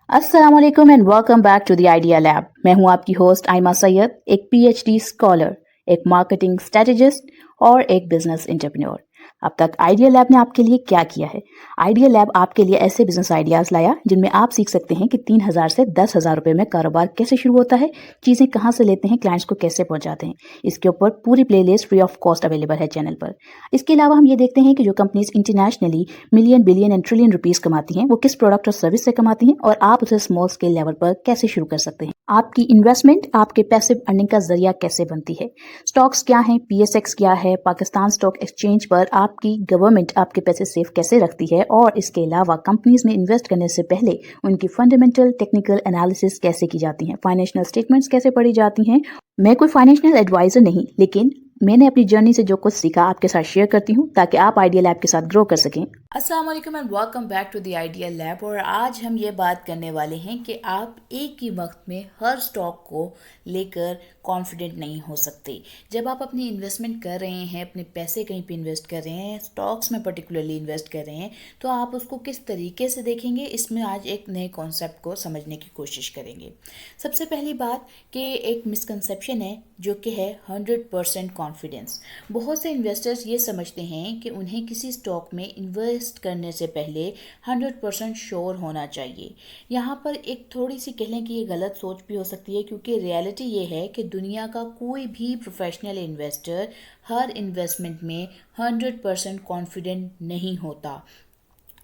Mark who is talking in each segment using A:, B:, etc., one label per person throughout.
A: अस्सलाम वालेकुम and welcome back to the idea lab. मैं हूं आपकी होस्ट आयमा सैयद, एक पीएचडी स्कॉलर, एक मार्केटिंग स्ट्रेटेजिस्ट और एक बिजनेस एंटरप्रेन्योर। अब तक आइडिया लैब ने आपके लिए क्या किया है? आइडिया लैब आपके लिए ऐसे बिजनेस आइडियाज लाया जिनमें आप सीख सकते हैं कि 3,000 से 10,000 रुपए में कारोबार कैसे शुरू होता है, चीजें कहां से लेते हैं, क्लाइंट्स को कैसे पहुंचाते हैं। इसके ऊपर पूरी playlist free of cost available है चैनल पर। इसके अलावा हम ये देखते हैं कि जो companies internationally million, billion and trillion rupees कमाती हैं, वो किस प्रोडक्ट और सर्विस से कमाती हैं और आप उसे स्मॉल स्केल लेवल पर कैसे शुरू कर सकते हैं। आपकी इन्वेस्टमेंट आपके पैसिव अर्निंग का जरिया कैसे बनती है। स्टॉक्स क्या हैं, पीएसएक्स क्या है, पाकिस्तान स्टॉक एक्सचेंज पर आपकी गवर्नमेंट आपके पैसे सेफ कैसे रखती है, और इसके अलावा कंपनीज में इन्वेस्ट करने से पहले उनकी फंडामेंटल टेक्निकल एनालिसिस कैसे की जाती है, फाइनेंशियल स्टेटमेंट्स कैसे पढ़ी जाती हैं। मैं कोई फाइनेंशियल एडवाइजर नहीं, लेकिन मैंने अपनी जर्नी से जो कुछ सीखा आपके साथ शेयर करती हूँ ताकि आप आइडिया लैब के साथ ग्रो कर सकें।
B: अस्सलाम वालेकुम and welcome back to the idea lab. और आज हम ये बात करने वाले हैं कि आप एक ही वक्त में हर स्टॉक को लेकर कॉन्फिडेंट नहीं हो सकते। जब आप अपनी इन्वेस्टमेंट कर रहे हैं, अपने पैसे कहीं पे इन्वेस्ट कर रहे हैं, स्टॉक्स में पर्टिकुलरली इन्वेस्ट कर रहे हैं, तो आप उसको किस तरीके से देखेंगे, इसमें आज एक नए कॉन्सेप्ट को समझने की कोशिश करेंगे। सबसे पहली बात कि एक मिसकंसेप्शन है जो कि है 100% कॉन्फिडेंस। बहुत से इन्वेस्टर्स ये समझते हैं कि उन्हें किसी स्टॉक में इन्वेस्ट करने से पहले 100% श्योर होना चाहिए। यहाँ पर एक थोड़ी सी कह लें कि ये गलत सोच भी हो सकती है, क्योंकि रियलिटी ये है कि दुनिया का कोई भी प्रोफेशनल इन्वेस्टर हर इन्वेस्टमेंट में 100% कॉन्फिडेंट नहीं होता।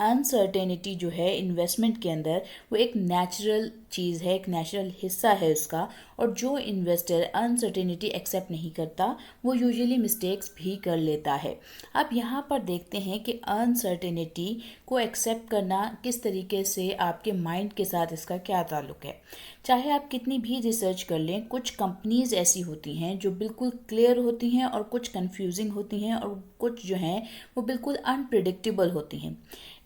B: अनसर्टेनिटी जो है इन्वेस्टमेंट के अंदर, वो एक नेचुरल चीज़ है, एक नेचुरल हिस्सा है उसका। और जो इन्वेस्टर अनसर्टेनिटी एक्सेप्ट नहीं करता वो यूजुअली मिस्टेक्स भी कर लेता है। अब यहाँ पर देखते हैं कि अनसर्टेनिटी को एक्सेप्ट करना किस तरीके से आपके माइंड के साथ इसका क्या ताल्लुक है। चाहे आप कितनी भी रिसर्च कर लें, कुछ कंपनीज ऐसी होती हैं जो बिल्कुल क्लियर होती हैं और कुछ कंफ्यूजिंग होती हैं, और कुछ जो हैं वो बिल्कुल अनप्रिडिक्टेबल होती हैं।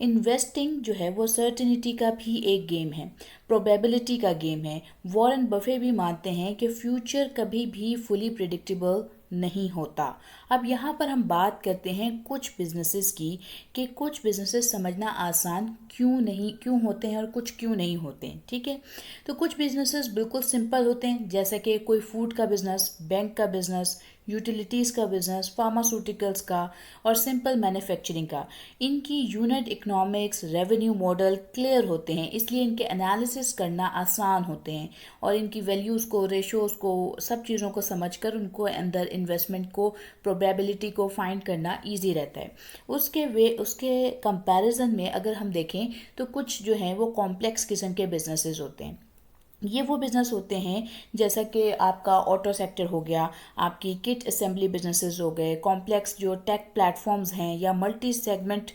B: इन्वेस्टिंग जो है वो सर्टेनिटी का भी एक गेम है, प्रोबेबिलिटी का गेम है। वॉरेन बफे भी मानते हैं कि फ्यूचर कभी भी फुली प्रिडिक्टेबल नहीं होता। अब यहाँ पर हम बात करते हैं कुछ बिजनेसेस की, कि कुछ बिजनेसेस समझना आसान क्यों होते हैं और कुछ क्यों नहीं होते हैं। ठीक है, तो कुछ बिजनेसेस बिल्कुल सिंपल होते हैं, जैसे कि कोई फूड का बिजनेस, बैंक का बिजनेस, यूटिलिटीज़ का बिजनेस, फार्मास्यूटिकल्स का और सिंपल मैन्युफैक्चरिंग का। इनकी unit economics, revenue model clear होते हैं, इसलिए इनके एनालिसिस करना आसान होते हैं, और इनकी वैल्यूज़ को, रेशोज़ को, सब चीज़ों को समझकर उनको अंदर इन्वेस्टमेंट को, प्रोबेबिलिटी को फाइंड करना ईजी रहता है। उसके कंपैरिजन में अगर हम देखें तो कुछ जो हैं वो कॉम्प्लेक्स किस्म के बिजनेसेस होते हैं। ये वो बिज़नेस होते हैं जैसा कि आपका ऑटो सेक्टर हो गया, आपकी किट असेंबली बिजनेसेस हो गए, कॉम्प्लेक्स जो टेक प्लेटफॉर्म्स हैं, या मल्टी सेगमेंट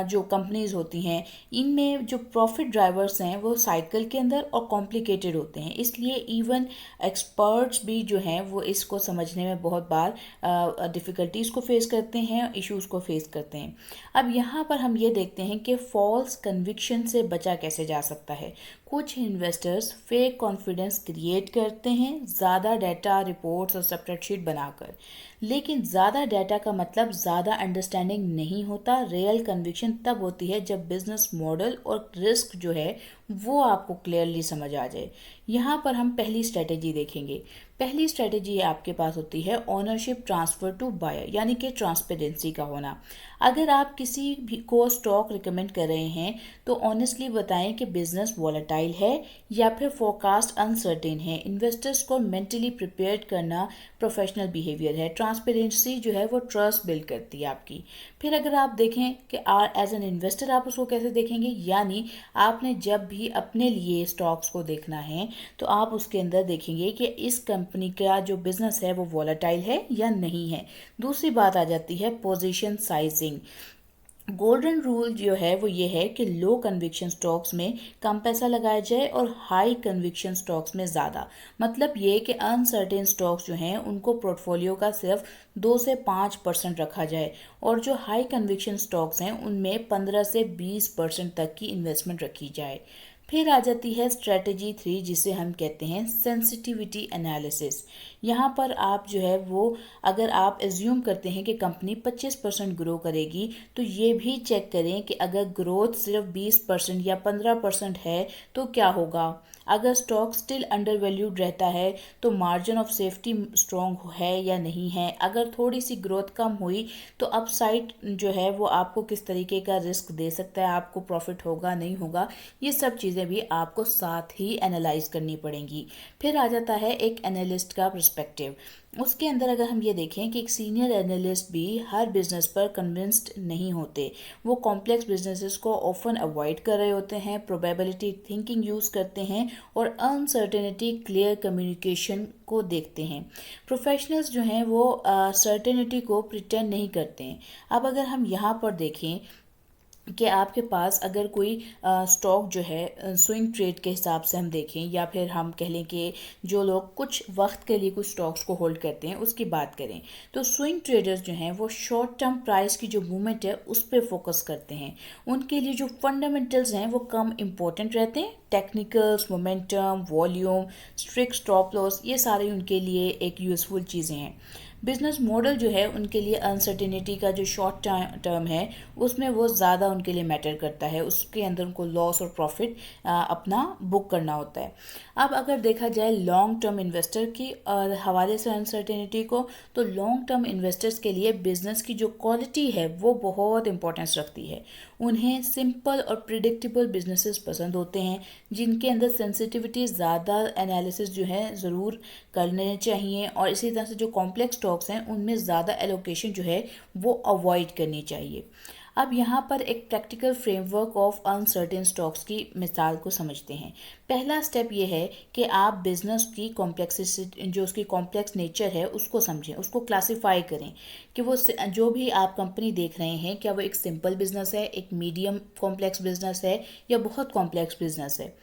B: जो कंपनीज होती हैं। इनमें जो प्रॉफिट ड्राइवर्स हैं वो साइकिल के अंदर और कॉम्प्लिकेटेड होते हैं, इसलिए इवन एक्सपर्ट्स भी जो हैं वो इसको समझने में बहुत बार डिफ़िकल्टीज़ को फेस करते हैं, इश्यूज़ को फेस करते हैं। अब यहाँ पर हम ये देखते हैं कि फॉल्स कन्विक्शन से बचा कैसे जा सकता है। कुछ इन्वेस्टर्स फेक कॉन्फिडेंस क्रिएट करते हैं ज़्यादा डाटा, रिपोर्ट्स और स्प्रेडशीट बनाकर, लेकिन ज़्यादा डाटा का मतलब ज़्यादा अंडरस्टैंडिंग नहीं होता। रियल कन्विक्शन तब होती है जब बिजनेस मॉडल और रिस्क जो है वो आपको क्लियरली समझ आ जाए। यहाँ पर हम पहली स्ट्रेटेजी देखेंगे। पहली स्ट्रेटेजी आपके पास होती है ओनरशिप ट्रांसफ़र टू बायर, यानी कि ट्रांसपेरेंसी का होना। अगर आप किसी भी को स्टॉक रिकमेंड कर रहे हैं तो ऑनेस्टली बताएं कि बिजनेस वॉलेटाइल है या फिर फोरकास्ट अनसर्टेन है। इन्वेस्टर्स को मेंटली प्रिपेयर्ड करना प्रोफेशनल बिहेवियर है। ट्रांसपेरेंसी जो है वो ट्रस्ट बिल्ड करती है आपकी। फिर अगर आप देखें कि एज एन इन्वेस्टर आप उसको कैसे देखेंगे, यानी आपने जब भी अपने लिए स्टॉक्स को देखना है तो आप उसके अंदर देखेंगे कि इस कंपनी का जो बिजनेस है वो वॉलेटाइल है या नहीं है। दूसरी बात आ जाती है पोजीशन साइजिंग। गोल्डन रूल जो है वो ये है कि लो कन्विक्शन स्टॉक्स में कम पैसा लगाया जाए और हाई कन्विक्शन स्टॉक्स में ज़्यादा। मतलब ये कि अनसर्टेन स्टॉक्स जो हैं उनको पोर्टफोलियो का सिर्फ 2 से 5% रखा जाए, और जो हाई कन्विक्शन स्टॉक्स हैं उनमें 15 से 20% तक की इन्वेस्टमेंट रखी जाए। फिर आ जाती है स्ट्रेटजी 3, जिसे हम कहते हैं सेंसिटिविटी एनालिसिस। यहाँ पर आप जो है वो, अगर आप एज्यूम करते हैं कि कंपनी 25% ग्रो करेगी, तो ये भी चेक करें कि अगर ग्रोथ सिर्फ 20% या 15% है तो क्या होगा। अगर स्टॉक स्टिल अंडर वैल्यूड रहता है तो मार्जिन ऑफ सेफ्टी स्ट्रॉन्ग है या नहीं है। अगर थोड़ी सी ग्रोथ कम हुई तो अपसाइड जो है वो आपको किस तरीके का रिस्क दे सकता है, आपको प्रॉफिट होगा नहीं होगा, ये सब चीज़ें भी आपको साथ ही एनालाइज करनी पड़ेंगी। फिर आ जाता है एक एनालिस्ट का पर्सपेक्टिव। उसके अंदर अगर हम ये देखें कि एक सीनियर एनालिस्ट भी हर बिजनेस पर कन्विंस्ड नहीं होते, वो कॉम्प्लेक्स बिजनेसेस को ऑफन अवॉइड कर रहे होते हैं, प्रोबेबिलिटी थिंकिंग यूज़ करते हैं और अनसर्टेनिटी क्लियर कम्युनिकेशन को देखते हैं। प्रोफेशनल्स जो हैं वो सर्टेनिटी को प्रिटेंड नहीं करते हैं। अब अगर हम यहाँ पर देखें कि आपके पास अगर कोई स्टॉक जो है स्विंग ट्रेड के हिसाब से हम देखें, या फिर हम कह लें कि जो लोग कुछ वक्त के लिए कुछ स्टॉक्स को होल्ड करते हैं उसकी बात करें, तो स्विंग ट्रेडर्स जो हैं वो शॉर्ट टर्म प्राइस की जो मूवमेंट है उस पर फोकस करते हैं। उनके लिए जो फंडामेंटल्स हैं वो कम इम्पोर्टेंट रहते हैं। Technicals, momentum, volume, strict stop loss, ये सारे उनके लिए एक यूज़फुल चीज़ें हैं। बिजनेस मॉडल जो है उनके लिए अनसर्टेनिटी का जो शॉर्ट टर्म है उसमें वो ज़्यादा उनके लिए मैटर करता है, उसके अंदर उनको लॉस और प्रॉफिट अपना बुक करना होता है। अब अगर देखा जाए लॉन्ग टर्म इन्वेस्टर की हवाले से अनसर्टेनिटी को, तो लॉन्ग टर्म इन्वेस्टर्स के लिए बिजनेस की जो क्वालिटी है वो बहुत इंपॉर्टेंस रखती है। उन्हें सिंपल और प्रिडिक्टेबल बिजनेसेस पसंद होते हैं, जिनके अंदर सेंसिटिविटी ज़्यादा एनालिसिस जो है ज़रूर करने चाहिए, और इसी तरह से जो कॉम्प्लेक्स स्टॉक्स हैं उनमें ज़्यादा एलोकेशन जो है वो अवॉइड करनी चाहिए। अब यहाँ पर एक practical framework of uncertain stocks की मिसाल को समझते हैं। पहला स्टेप ये है कि आप बिजनेस की कॉम्प्लेक्सिटी, जो उसकी कॉम्प्लेक्स नेचर है उसको समझें, उसको क्लासिफाई करें कि वो जो भी आप कंपनी देख रहे हैं, क्या वो एक सिंपल बिजनेस है, एक मीडियम कॉम्प्लेक्स बिजनेस है, या बहुत कॉम्प्लेक्स बिजनेस है।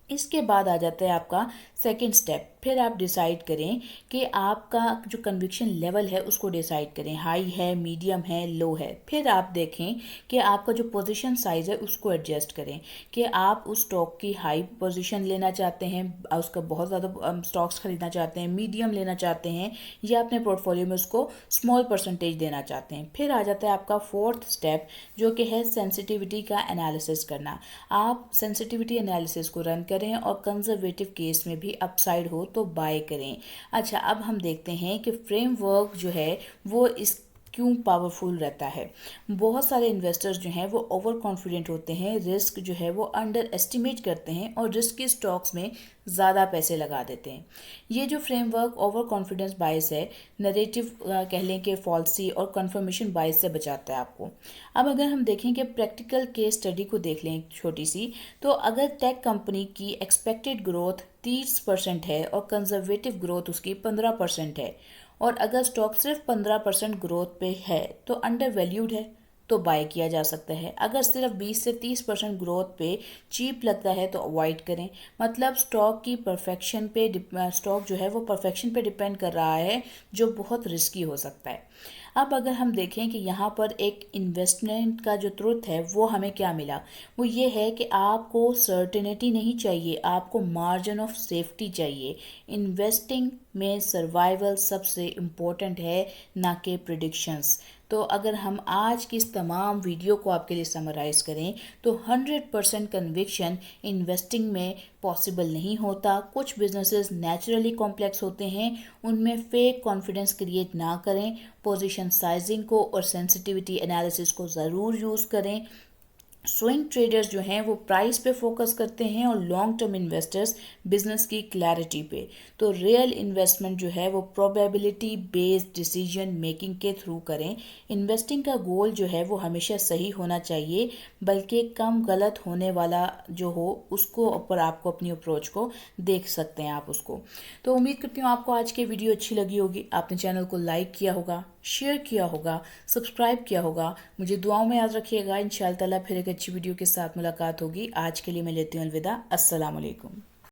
B: इसके बाद आ जाता है आपका सेकंड स्टेप। फिर आप डिसाइड करें कि आपका जो कन्विक्शन लेवल है उसको डिसाइड करें, हाई है, मीडियम है, लो है। फिर आप देखें कि आपका जो पोजीशन साइज़ है उसको एडजस्ट करें कि आप उस स्टॉक की हाई पोजीशन लेना चाहते हैं, उसका बहुत ज़्यादा स्टॉक्स खरीदना चाहते हैं, मीडियम लेना चाहते हैं, या अपने पोर्टफोलियो में उसको स्मॉल परसेंटेज देना चाहते हैं। फिर आ जाता है आपका फोर्थ स्टेप, जो कि है सेंसिटिविटी का एनालिसिस करना। आप सेंसिटिविटी एनालिसिस को रन करें और कंजर्वेटिव केस में भी अपसाइड हो तो बाय करें। अच्छा, अब हम देखते हैं कि फ्रेमवर्क जो है वो इस क्यों पावरफुल रहता है। बहुत सारे इन्वेस्टर्स जो हैं वो ओवर कॉन्फिडेंट होते हैं, रिस्क जो है वो अंडर एस्टिमेट करते हैं और रिस्की स्टॉक्स में ज़्यादा पैसे लगा देते हैं। ये जो फ्रेमवर्क ओवर कॉन्फिडेंस बायस है, नरेटिव कह लें कि फॉल्सी और कन्फर्मेशन बायस से बचाता है आपको। अब अगर हम देखें कि प्रैक्टिकल केस स्टडी को देख लें छोटी सी, तो अगर टेक कंपनी की एक्सपेक्टेड ग्रोथ 30% है और कंजर्वेटिव ग्रोथ उसकी 15% है, और अगर स्टॉक सिर्फ 15% ग्रोथ पे है तो अंडर वैल्यूड है, तो बाय किया जा सकता है। अगर सिर्फ 20 से 30% ग्रोथ पे चीप लगता है तो अवॉइड करें। मतलब स्टॉक जो है वो परफेक्शन पे डिपेंड कर रहा है, जो बहुत रिस्की हो सकता है। अब अगर हम देखें कि यहाँ पर एक इन्वेस्टमेंट का जो ट्रुथ है वो हमें क्या मिला, वो ये है कि आपको सर्टेनिटी नहीं चाहिए, आपको मार्जिन ऑफ सेफ्टी चाहिए। इन्वेस्टिंग में सर्वाइवल सबसे इम्पोर्टेंट है, ना कि प्रिडिक्शंस। तो अगर हम आज की इस तमाम वीडियो को आपके लिए समराइज करें, तो 100% कन्विक्शन इन्वेस्टिंग में पॉसिबल नहीं होता। कुछ बिजनेसेस नेचुरली कॉम्प्लेक्स होते हैं, उनमें फेक कॉन्फिडेंस क्रिएट ना करें। पोजीशन साइजिंग को और सेंसिटिविटी एनालिसिस को ज़रूर यूज़ करें। स्विंग ट्रेडर्स जो हैं वो प्राइस पे फोकस करते हैं और लॉन्ग टर्म इन्वेस्टर्स बिजनेस की क्लैरिटी पे। तो रियल इन्वेस्टमेंट जो है वो प्रोबेबिलिटी बेस्ड डिसीजन मेकिंग के थ्रू करें। इन्वेस्टिंग का गोल जो है वो हमेशा सही होना चाहिए, बल्कि कम गलत होने वाला जो हो उसको ऊपर आपको अपनी अप्रोच को देख सकते हैं आप उसको। तो उम्मीद करती हूँ आपको आज की वीडियो अच्छी लगी होगी। आपने चैनल को लाइक किया होगा, शेयर किया होगा, सब्सक्राइब किया होगा। मुझे दुआओं में याद रखिएगा। इंशाअल्लाह ताला फिर एक अच्छी वीडियो के साथ मुलाकात होगी। आज के लिए मैं लेती हूँ अलविदा। अस्सलाम वालेकुम।